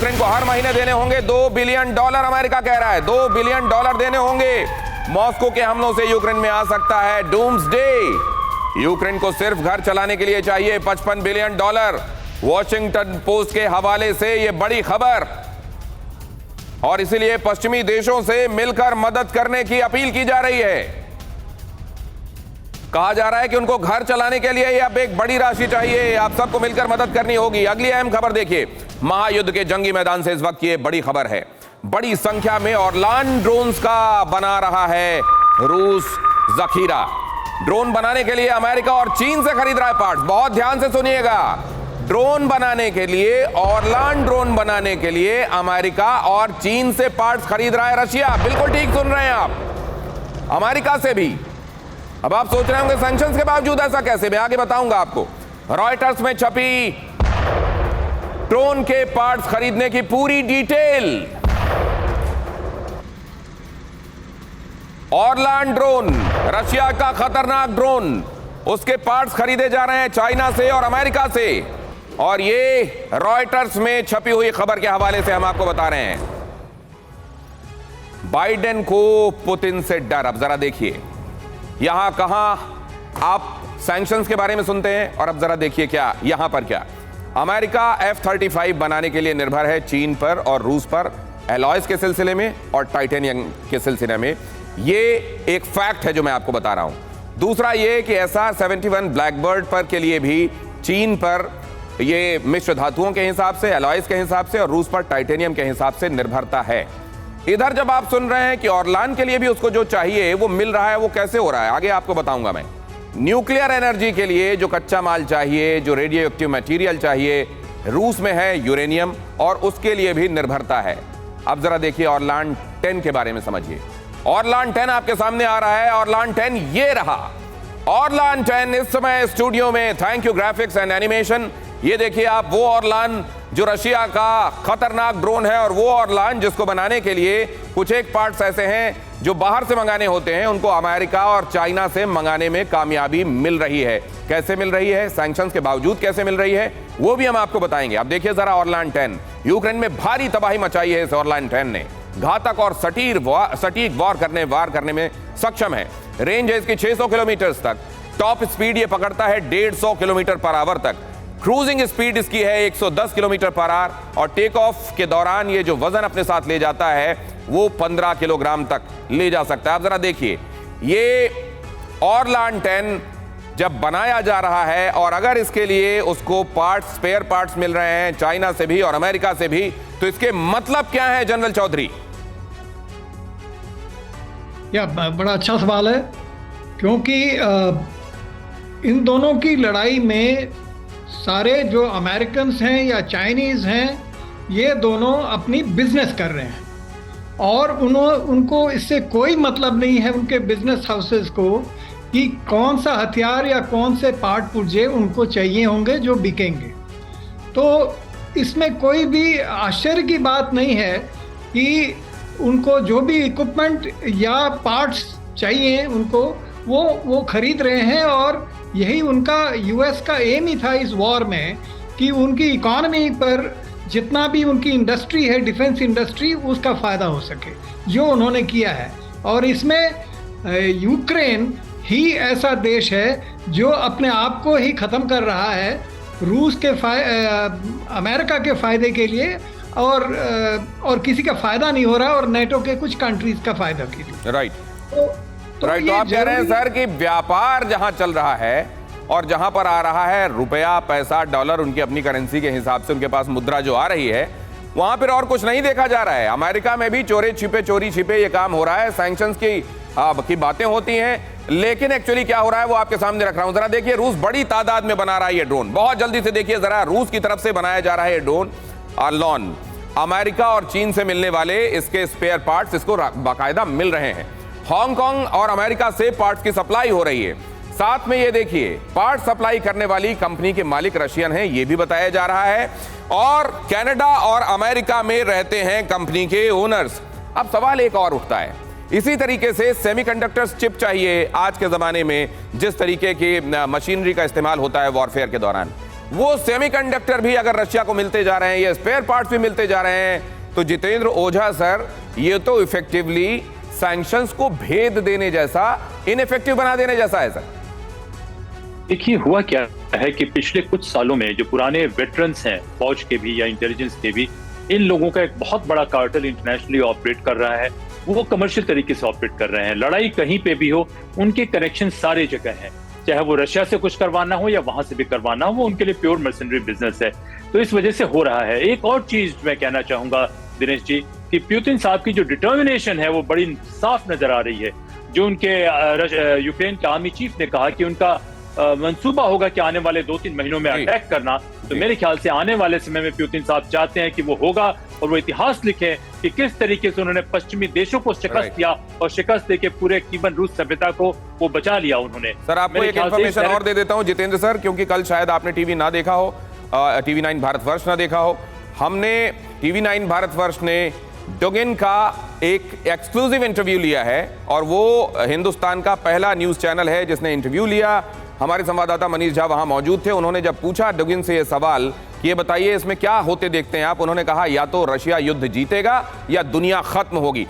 Ukraine को हर महीने देने होंगे $2 बिलियन, अमेरिका कह रहा है $2 बिलियन देने होंगे। मॉस्को के हमलों से यूक्रेन में आ सकता है डूम्सडे। यूक्रेन को सिर्फ घर चलाने के लिए चाहिए $55 बिलियन। वॉशिंगटन पोस्ट के हवाले से यह बड़ी खबर, और इसीलिए पश्चिमी देशों से मिलकर मदद करने की अपील की जा रही है। कहा जा रहा है कि उनको घर चलाने के लिए अब एक बड़ी राशि चाहिए, आप सबको मिलकर मदद करनी होगी। अगली अहम खबर देखिए, महायुद्ध के जंगी मैदान से इस वक्त की बड़ी खबर है। बड़ी संख्या में ऑरलान ड्रोन्स का बना रहा है रूस जखीरा। ड्रोन बनाने के लिए अमेरिका और चीन से खरीद रहा है पार्ट्स। बहुत ध्यान से सुनिएगा, ड्रोन बनाने के लिए, ऑरलान ड्रोन बनाने के लिए अमेरिका और चीन से पार्ट्स खरीद रहा है रशिया। बिल्कुल ठीक सुन रहे हैं आप, अमेरिका से भी। अब आप सोच रहे होंगे सैंक्शंस के बावजूद ऐसा कैसे, मैं आगे बताऊंगा आपको। रॉयटर्स में छपी ड्रोन के पार्ट्स खरीदने की पूरी डिटेल। ऑरलान ड्रोन, रशिया का खतरनाक ड्रोन, उसके पार्ट्स खरीदे जा रहे हैं चाइना से और अमेरिका से। और ये रॉयटर्स में छपी हुई खबर के हवाले से हम आपको बता रहे हैं। बाइडेन को पुतिन से डर। अब जरा देखिए, यहां कहां आप सैंक्शंस के बारे में सुनते हैं, और अब जरा देखिए क्या यहां पर क्या। अमेरिका F-35 बनाने के लिए निर्भर है चीन पर और रूस पर, एलॉयज के सिलसिले में और टाइटेनियम के सिलसिले में। ये एक फैक्ट है जो मैं आपको बता रहा हूं। दूसरा ये कि SR-71 ब्लैकबर्ड पर के लिए भी चीन पर ये मिश्र धातुओं के हिसाब से, एलॉयज के हिसाब से, और रूस पर टाइटेनियम के हिसाब से निर्भरता है। इधर जब आप सुन रहे हैं कि ऑरलान के लिए भी उसको जो चाहिए वो मिल रहा है, वो कैसे हो रहा है आगे आपको बताऊंगा मैं। न्यूक्लियर एनर्जी के लिए जो कच्चा माल चाहिए, जो रेडियो एक्टिव मटेरियल चाहिए, रूस में है यूरेनियम, और उसके लिए भी निर्भरता है। अब जरा देखिए ऑरलान 10 के बारे में समझिए। ऑरलान 10 आपके सामने आ रहा है। ऑरलान 10 ये रहा। ऑरलान 10 इस समय स्टूडियो में। Thank you graphics and animation. ये देखिए आप, वो ऑरलान जो रशिया का खतरनाक ड्रोन है, और वो ऑरलान जिसको बनाने के लिए कुछ एक पार्ट्स ऐसे हैं जो बाहर से मंगाने होते हैं, उनको अमेरिका और चाइना से मंगाने में कामयाबी मिल रही है। कैसे मिल रही है, सैंक्शंस के बावजूद कैसे मिल रही है, वो भी हम आपको बताएंगे। अब देखिए जरा ऑरलान 10। यूक्रेन में भारी तबाही मचाई है इस ऑरलान 10 ने। घातक और सटीक वार करने में सक्षम है। रेंज है इसकी 600 किलोमीटर तक। टॉप स्पीड ये पकड़ता है 150 किलोमीटर पर आवर तक। क्रूजिंग स्पीड इसकी है 110 किलोमीटर पर आवर, और टेक ऑफ के दौरान ये जो वजन अपने साथ ले जाता है वो 15 किलोग्राम तक ले जा सकता है। आप जरा देखिए, ये ऑरलान 10 जब बनाया जा रहा है, और अगर इसके लिए उसको पार्ट्स, स्पेयर पार्ट्स मिल रहे हैं चाइना से भी और अमेरिका से भी, तो इसके मतलब क्या है जनरल चौधरी? बड़ा अच्छा सवाल है, क्योंकि इन दोनों की लड़ाई में सारे जो अमेरिकन्स हैं या चाइनीज़ हैं, ये दोनों अपनी बिजनेस कर रहे हैं, और उनको इससे कोई मतलब नहीं है, उनके बिजनेस हाउसेस को, कि कौन सा हथियार या कौन से पार्ट पुर्जे उनको चाहिए होंगे जो बिकेंगे। तो इसमें कोई भी आश्चर्य की बात नहीं है कि उनको जो भी इक्विपमेंट या पार्ट्स चाहिए उनको वो खरीद रहे हैं, और यही उनका यूएस का एम ही था इस वॉर में, कि उनकी इकॉनमी पर जितना भी उनकी इंडस्ट्री है, डिफेंस इंडस्ट्री, उसका फ़ायदा हो सके, जो उन्होंने किया है। और इसमें यूक्रेन ही ऐसा देश है जो अपने आप को ही ख़त्म कर रहा है रूस के अमेरिका के फ़ायदे के लिए, और किसी का फ़ायदा नहीं हो रहा, और नेटो के कुछ कंट्रीज़ का फ़ायदा के लिए। राइट। तो आप कह रहे हैं सर कि व्यापार जहां चल रहा है और जहां पर आ रहा है रुपया, पैसा, डॉलर, उनकी अपनी करेंसी के हिसाब से उनके पास मुद्रा जो आ रही है, वहां पर और कुछ नहीं देखा जा रहा है। अमेरिका में भी चोरी छिपे ये काम हो रहा है। सैंक्शंस की बातें होती हैं, लेकिन एक्चुअली क्या हो रहा है वो आपके सामने रख रहा हूं। जरा देखिए, रूस बड़ी तादाद में बना रहा है ये ड्रोन। बहुत जल्दी से देखिए जरा, रूस की तरफ से बनाया जा रहा है ये ड्रोन ऑरलान। अमेरिका और चीन से मिलने वाले इसके स्पेयर पार्ट्स इसको बाकायदा मिल रहे हैं। हांगकांग और अमेरिका से पार्ट्स की सप्लाई हो रही है। साथ में ये देखिए, पार्ट सप्लाई करने वाली कंपनी के मालिक रशियन हैं, ये भी बताया जा रहा है, और कनाडा और अमेरिका में रहते हैं कंपनी के ओनर्स। अब सवाल एक और उठता है, इसी तरीके से सेमीकंडक्टर्स चिप चाहिए आज के जमाने में, जिस तरीके की मशीनरी का इस्तेमाल होता है वॉरफेयर के दौरान। वो सेमीकंडक्टर भी अगर रशिया को मिलते जा रहे हैं, ये स्पेयर पार्ट्स भी मिलते जा रहे हैं, तो जितेंद्र ओझा सर, ये तो इफेक्टिवली सैंक्शंस को भेद देने जैसा, इनइफेक्टिव बना देने जैसा है सर। देखिए हुआ क्या है कि पिछले कुछ सालों में जो पुराने वेटरन्स हैं, फौज के भी या इंटेलिजेंस के भी, इन लोगों का एक बहुत बड़ा कार्टेल इंटरनेशनली ऑपरेट कर रहा है। वो कमर्शियल तरीके से ऑपरेट कर रहे हैं। लड़ाई कहीं पे भी हो, उनके कनेक्शन सारे जगह हैं, चाहे वो रशिया से कुछ करवाना हो या वहां से भी करवाना हो, वो उनके लिए प्योर मर्सेनरी बिजनेस है। तो इस वजह से हो रहा है। एक और चीज मैं कहना चाहूंगा दिनेश जी, कि पुतिन साहब की जो डिटर्मिनेशन है वो बड़ी साफ नजर आ रही है। जो उनके यूक्रेन के आर्मी चीफ ने कहा कि उनका मंसूबा होगा कि आने वाले 2-3 महीनों में अटैक करना, तो मेरे ख्याल से आने वाले समय में पुतिन साहब चाहते हैं कि वो होगा और वो इतिहास लिखे कि किस तरीके से उन्होंने पश्चिमी देशों को शिकस्त दिया और शिकस्त देके पूरे कीबन रूस सभ्यता को वो बचा लिया उन्होंने। सर आपको एक इंफॉर्मेशन और दे देता हूं जितेंद्र सर, क्योंकि कल शायद आपने टीवी ना देखा हो, टीवी 9 भारतवर्ष ना देखा हो। हमने टीवी 9 भारतवर्ष ने डुगिन का एक एक्सक्लूसिव इंटरव्यू लिया है और वो हिंदुस्तान का पहला न्यूज चैनल है जिसने इंटरव्यू लिया। हमारे संवाददाता मनीष झा वहां मौजूद थे। उन्होंने जब पूछा डुगिन से ये सवाल कि ये बताइए इसमें क्या होते देखते हैं आप, उन्होंने कहा या तो रशिया युद्ध जीतेगा या दुनिया खत्म होगी।